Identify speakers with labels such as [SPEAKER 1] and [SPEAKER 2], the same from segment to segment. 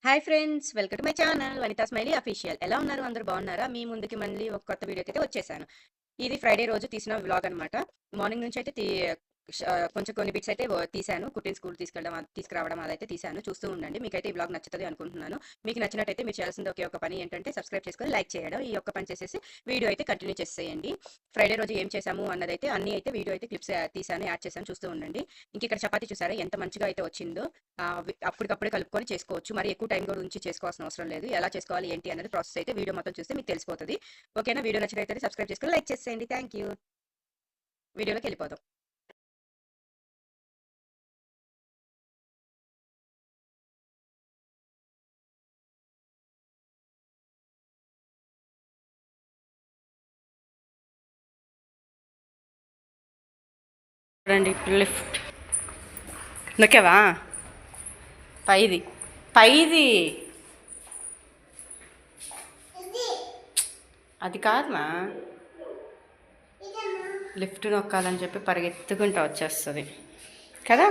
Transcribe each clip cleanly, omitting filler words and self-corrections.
[SPEAKER 1] Hi friends, welcome to my channel Vanitha smiley official. ఎలా ఉన్నారు? అందరూ బాగున్నారా? మీ ముందుకి మళ్ళీ ఒక కొత్త వీడియోకి అయితే వచ్చేసాను. ఇది ఫ్రైడే రోజు తీసిన వ్లాగ్ అనమాట. మార్నింగ్ నుంచి అయితే కొంచెం కొన్ని బిట్స్ అయితే తీశాను. కుట్టిన స్కూల్ తీసుకురావడం అదైతే తీశాను. చూస్తూ ఉండండి. మీకైతే ఈ వ్లాగ్ నచ్చుతుంది అనుకుంటున్నాను. మీకు నచ్చినట్టయితే మీరు చేయాల్సింది ఒకే ఒక పని ఏంటంటే సబ్స్క్రైబ్ చేసుకొని లైక్ చేయడం. ఈ ఒక్క పని చేసేసి వీడియో అయితే కంటిన్యూ చేసేయండి. ఫ్రైడే రోజు ఏం చేశాము అన్నదైతే అన్ని అయితే వీడియో అయితే క్లిప్స్ తీసాను, యాడ్ చేశాను. చూస్తూ ఉండండి. ఇంక ఇక్కడ చపాతీ చూసారా ఎంత మంచిగా అయితే వచ్చిందో. అప్పటికప్పుడే కలుపుకొని చేసుకోవచ్చు. మరి ఎక్కువ టైం కూడా ఉంచి చేసుకోవాల్సిన అవసరం లేదు. ఎలా చేసుకోవాలి ఏంటి అనేది ప్రాసెస్ అయితే వీడియో మొత్తం చూస్తే మీకు తెలిసిపోతుంది. ఓకేనా? వీడియో నచ్చినట్లయితే సబ్స్క్రైబ్ చేసుకొని లైక్ చేసేయండి. Thank you. వీడియోలోకి వెళ్ళిపోదాం. రండి, లిఫ్ట్ నొక్కావా? పైది పైది అది కాదమ్మా, లిఫ్ట్ నొక్కాలని చెప్పి పరిగెత్తుకుంటూ వచ్చేస్తుంది కదా.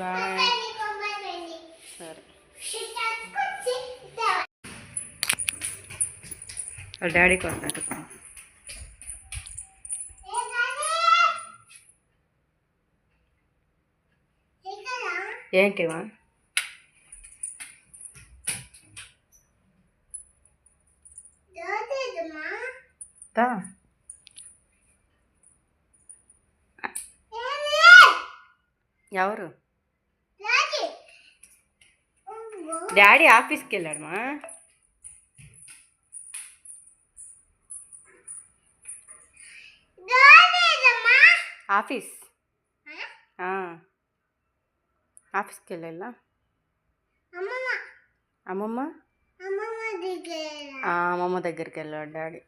[SPEAKER 1] బాయ్. సరే, వాళ్ళ డాడీకి వస్తాడు. ఏంటివా? ఎవరు? డాడీ ఆఫీస్కి వెళ్ళాడమ్మా. ఆఫీస్కి వెళ్ళా. అమ్మమ్మ దగ్గరికి వెళ్ళాడు డాడీ.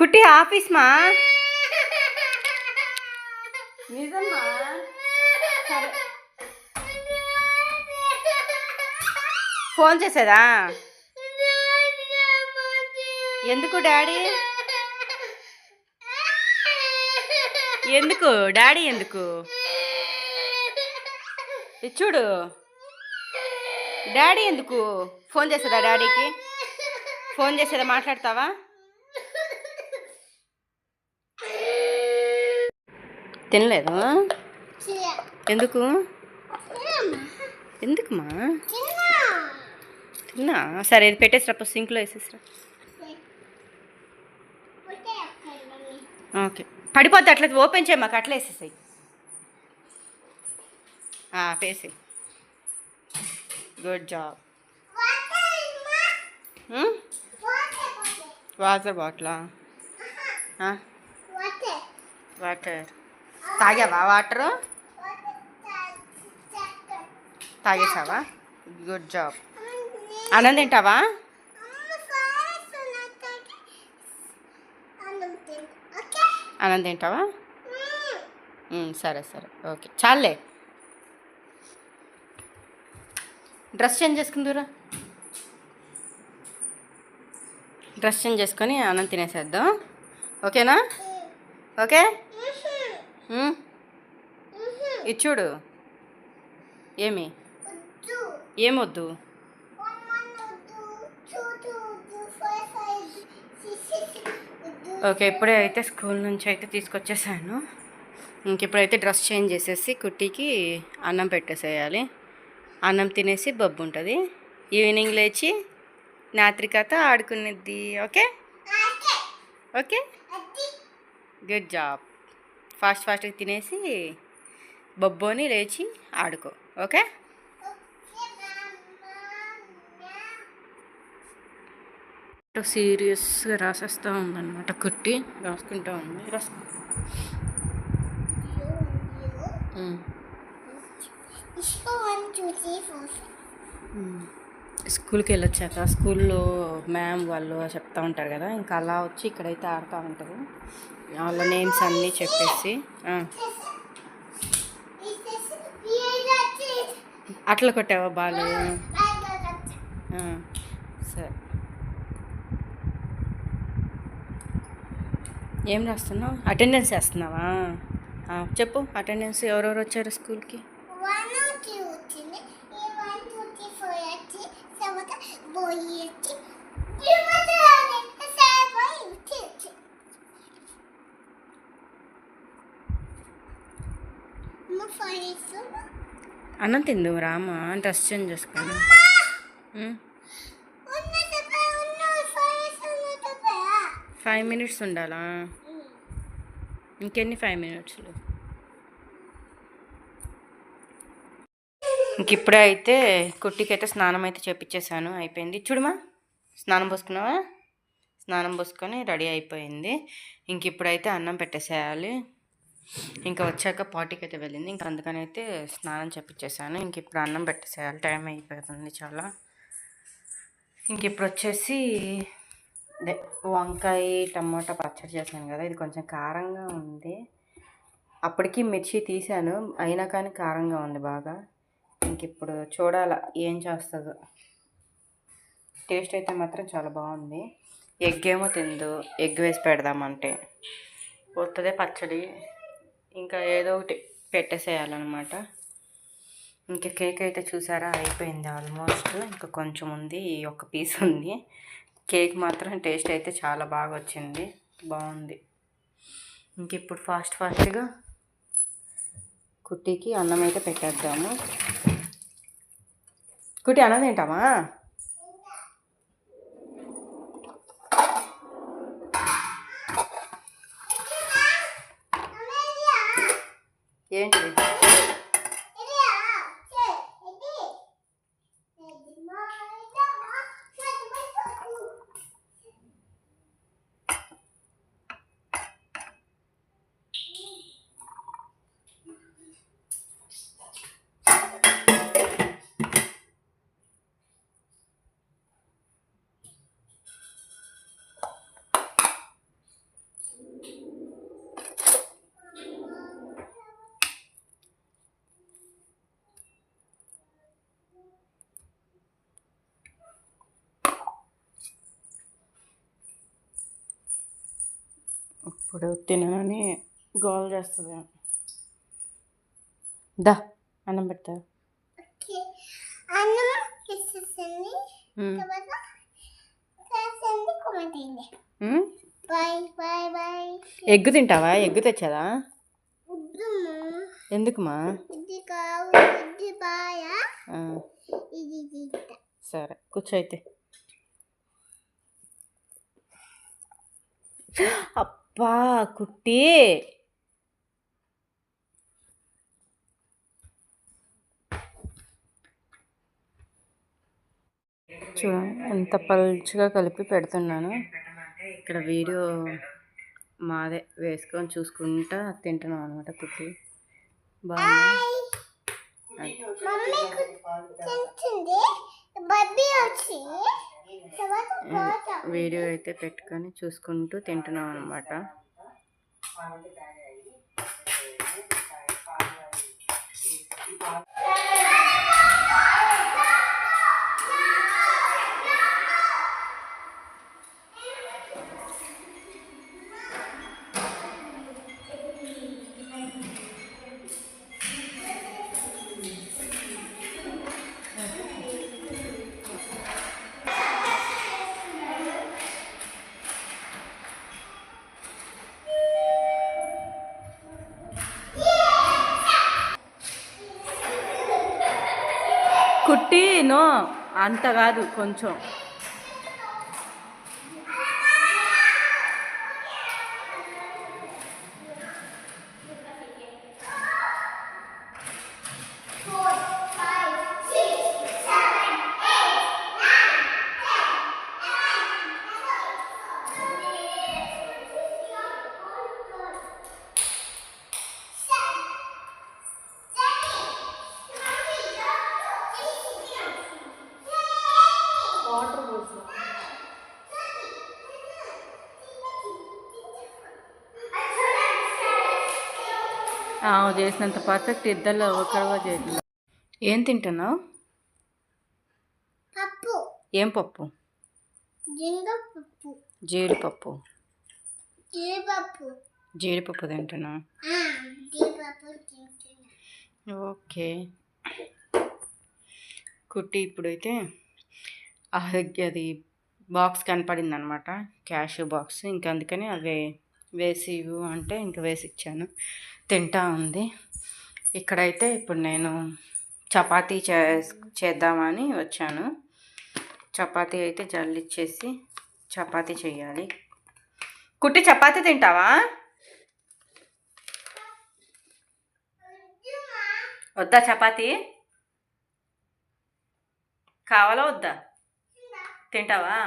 [SPEAKER 1] కుట్టి ఆఫీస్ మా నిజమ్మా. సరే, ఫోన్ చేసేదా? ఎందుకు డాడీ? ఎందుకు డాడీ? ఎందుకు చూడు, డాడీ ఎందుకు ఫోన్ చేసేదా? డాడీకి ఫోన్ చేసేదా? మాట్లాడతావా? తినలేదు? ఎందుకు? ఎందుకుమా? తిన్నా. సరే, ఇది పెట్టేసిరా, సింక్లో వేసేసిరా. ఓకే, పడిపోద్ది. అట్లా ఓపెన్ చేయ, మాకు అట్లా వేసేసాయి. పేసి. Good job. వాటర్ బాటిలా? వాటర్ తాగావా? వాటరు తాగేసావా? Good job. అన్నం తింటావా? అన్నం తింటావా? సరే సరే, ఓకే, చాలే. డ్రెస్ చేంజ్ చేసుకుందురా. డ్రెస్ చేంజ్ చేసుకొని అన్నం తినేసేద్దాం. ఓకేనా? ఓకే. ఇది చూడు. ఏమొద్దు? ఓకే, ఇప్పుడే అయితే స్కూల్ నుంచి అయితే తీసుకొచ్చేసాను. ఇప్పుడైతే డ్రెస్ చేంజ్ చేసేసి కుట్టికి అన్నం పెట్టేసేయాలి. అన్నం తినేసి బొబ్బు ఉంటుంది. ఈవినింగ్ లేచి నాత్రికతో ఆడుకునేది. Okay okay, good job. ఫాస్ట్గా తినేసి బొబ్బోని లేచి ఆడుకో. ఓకే. సీరియస్గా రాసేస్తూ ఉందన్నమాట. కుట్టి రాసుకుంటూ ఉంది. స్కూల్కి వెళ్ళొచ్చాక స్కూల్లో మ్యామ్ వాళ్ళు చెప్తూ ఉంటారు కదా, ఇంకా అలా వచ్చి ఇక్కడైతే ఆడుతూ ఉంటారు. వాళ్ళ నేమ్స్ అన్నీ చెప్పేసి అట్లా కొట్టావా బాల్? సరే. ఏం రాస్తున్నావు? అటెండెన్స్ వేస్తున్నావా? చెప్పు, అటెండెన్స్ ఎవరెవరు వచ్చారు స్కూల్కి? అన్నం తిందు రామా, డ్రెస్ చేంజ్ చేసుకోండి. 5 minutes ఉండాలా? ఇంకెన్ని 5 minutesలు? ఇప్పుడే అయితే కుట్టికి అయితే స్నానం అయితే చేపించేసాను, అయిపోయింది. చూడమా, స్నానం పోసుకున్నావా? స్నానం పోసుకొని రెడీ అయిపోయింది. ఇప్పుడైతే అన్నం పెట్టేసేయాలి. ఇంకా వచ్చాక పార్టీకి అయితే వెళ్ళింది, ఇంకా అందుకని అయితే స్నానం చేపించేసాను. ఇప్పుడు అన్నం పెట్టేసేయాలి, టైం అయిపోతుంది చాలా. ఇప్పుడు వచ్చేసి వంకాయ టమాటా పచ్చడి చేశాను కదా, ఇది కొంచెం కారంగా ఉంది. అప్పటికి మిర్చి తీసాను, అయినా కానీ కారంగా ఉంది బాగా. ఇప్పుడు చూడాల ఏం చేస్తుందో. టేస్ట్ అయితే మాత్రం చాలా బాగుంది. ఎగ్ ఏమో తిందు, ఎగ్ వేసి పెడదామంటే పోతుంది పచ్చడి. ఇంకా ఏదో ఒకటి పెట్టేసేయాలన్నమాట. కేక్ అయితే చూసారా, అయిపోయింది ఆల్మోస్ట్. ఇంకా కొంచెం ఉంది, ఒక పీస్ ఉంది. కేక్ మాత్రం టేస్ట్ అయితే చాలా బాగా వచ్చింది, బాగుంది. ఇప్పుడు ఫాస్ట్గా కుట్టికి అన్నం అయితే పెట్టేద్దాము. కుట్టి అన్నం తింటామా? ఏంటి ఇప్పుడు తినని గోల్ చేస్తుంది. దా అన్నం పెడతా. ఎగ్ తింటావా? ఎగ్ తెచ్చదా? ఎందుకుమా? సరే కూర్చో అయితే. అబ్బా కుట్టి, చూడండి ఎంత పలుచగా కలిపి పెడుతున్నాను. ఇక్కడ వీడియో మాదే వేసుకొని చూసుకుంటా తింటున్నాం అనమాట. కుట్టి బాగుంది. వీడియో అయితే పెట్టుకొని చూసుకుంటూ తింటున్నాం అనమాట. కుట్టి నో అంత కాదు, కొంచెం. చేసినంత పర్ఫెక్ట్ ఇద్దరు ఒకరుగా చేయాలి. ఏం తింటున్నావు?
[SPEAKER 2] పప్పు.
[SPEAKER 1] ఏం పప్పు?
[SPEAKER 2] జీడిపప్పు.
[SPEAKER 1] జీడిపప్పు.
[SPEAKER 2] జీడిపప్పు.
[SPEAKER 1] జీడిపప్పు తింటున్నా.
[SPEAKER 2] జీడిపప్పు తింటున్నా.
[SPEAKER 1] ఓకే. కుట్టి ఇప్పుడైతే అది బాక్స్ కనపడింది అనమాట, క్యాష్ బాక్స్. ఇంకా అందుకని అవి వేసి ఇవ్వు అంటే ఇంకా వేసి ఇచ్చాను, తింటా ఉంది. ఇక్కడైతే ఇప్పుడు నేను చపాతీ చేద్దామని వచ్చాను. చపాతీ అయితే జల్లిచ్చేసి చపాతీ చేయాలి. కుట్టి చపాతీ తింటావా? వద్దా చపాతీ? కావాలా వద్దా? తింటావా?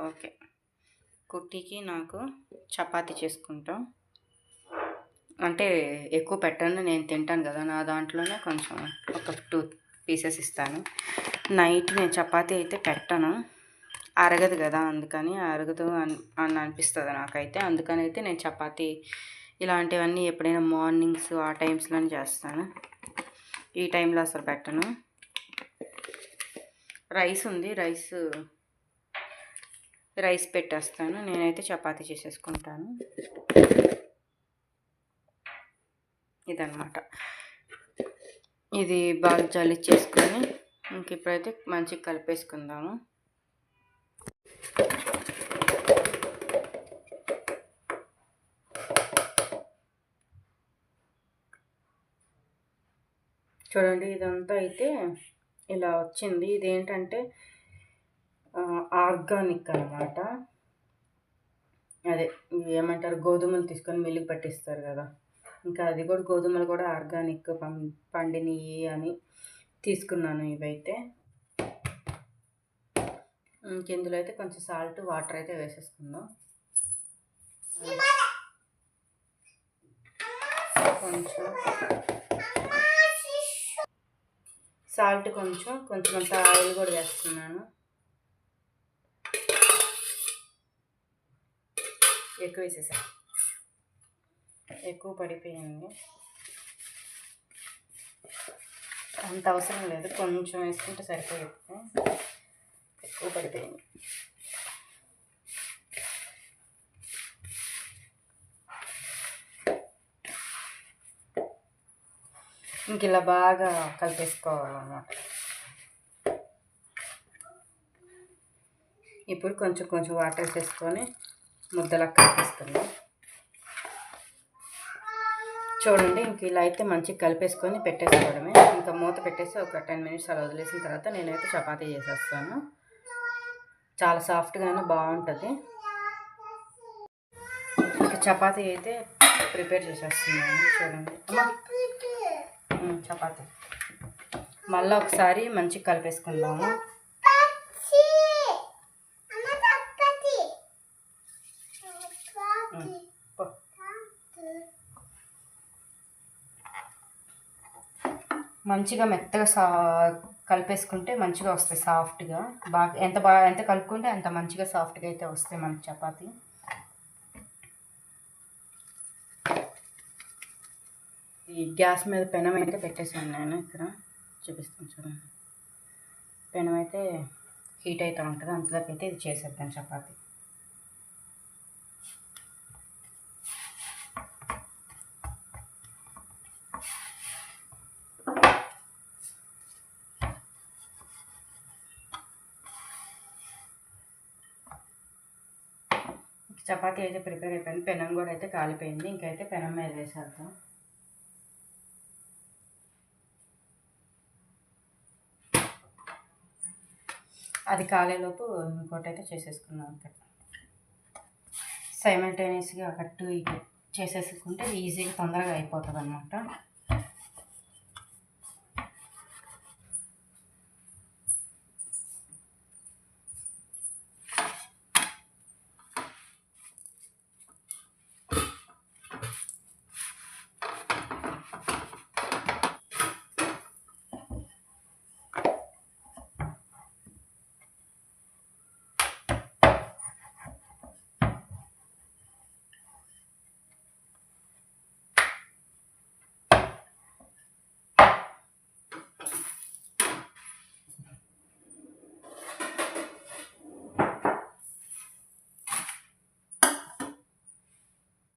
[SPEAKER 1] ఓకే. కుట్టికి నాకు చపాతీ చేసుకుంటాం. అంటే ఎక్కువ పెట్టను, నేను తింటాను కదా, నా దాంట్లోనే కొంచెం ఒక 2 పీసెస్ ఇస్తాను. నైట్ నేను చపాతీ అయితే పెట్టను, అరగదు కదా, అందుకని అరగదు అని అనిపిస్తుంది నాకైతే. అందుకని అయితే నేను చపాతీ ఇలాంటివన్నీ ఎప్పుడైనా మార్నింగ్స్ ఆ టైమ్స్లోనే చేస్తాను, ఈ టైంలో అసలు పెట్టను. రైస్ ఉంది, రైస్ పెట్టేస్తాను. నేనైతే చపాతీ చేసేసుకుంటాను. ఇదన్నమాట. ఇది బాగా జల్లిచ్చేసుకొని ఇంక ఇప్పుడైతే మంచిగా కలిపేసుకుందాము. చూడండి, ఇదంతా అయితే ఇలా వచ్చింది. ఇదేంటంటే ఆర్గానిక్ అన్నమాట. అదే ఏమంటారు, గోధుమలు తీసుకొని మిల్లుకి పట్టిస్తారు కదా, ఇంకా అది కూడా గోధుమలు కూడా ఆర్గానిక్ పండినవి అని తీసుకున్నాను ఇవైతే. ఇందులో అయితే కొంచెం సాల్ట్, వాటర్ అయితే వేసేసుకుందాం. కొంచెం సాల్ట్, కొంచెం అంత ఆయిల్ కూడా వేస్తున్నాను. ఎక్కువ వేసేసా, ఎక్కువ పడిపోయింది, అంత అవసరం లేదు, కొంచెం వేసుకుంటే సరిపోతుంది. ఎక్కువ పడిపోయింది. ఇంక ఇలా బాగా కలిపేసుకోవాలన్నమాట. ఇప్పుడు కొంచెం వాటర్ వేసేసుకొని ముద్దలా కలిపేసుకుందాం. చూడండి, ఇంక ఇలా అయితే మంచిగా కలిపేసుకొని పెట్టేసుకోవడమే. ఇంకా మూత పెట్టేసి ఒక 10 మినిట్స్ అలా వదిలేసిన తర్వాత నేనైతే చపాతీ చేసేస్తాను. చాలా సాఫ్ట్గానే బాగుంటుంది. ఇంకా చపాతీ అయితే ప్రిపేర్ చేసేస్తున్నాను. చూడండి, చపాతీ మళ్ళీ ఒకసారి మంచిగా కలిపేసుకుందాము. మంచిగా మెత్తగా కలిపేసుకుంటే మంచిగా వస్తాయి సాఫ్ట్గా. ఎంత కలుపుకుంటే అంత మంచిగా సాఫ్ట్గా అయితే వస్తాయి మనకి చపాతీ. ఈ గ్యాస్ మీద పెనం అయితే పెట్టేసాను నేను. ఇక్కడ చూపిస్తాను చూడండి, పెనం అయితే హీట్ అవుతూ ఉంటుంది, అంతలోకి అయితే ఇది చేసేద్దాం చపాతీ. చపాతీ అయితే ప్రిపేర్ అయిపోయింది, పెనం కూడా అయితే కాలిపోయింది. ఇంకైతే పెనం మీద వేసేద్దాం. అది కాలేలోపు ఇంకోటి అయితే చేసేసుకున్నాం. ఇక్కడ సైమల్టేనియస్గా అటు ఇటు చేసేసుకుంటే ఈజీగా తొందరగా అయిపోతుంది అన్నమాట.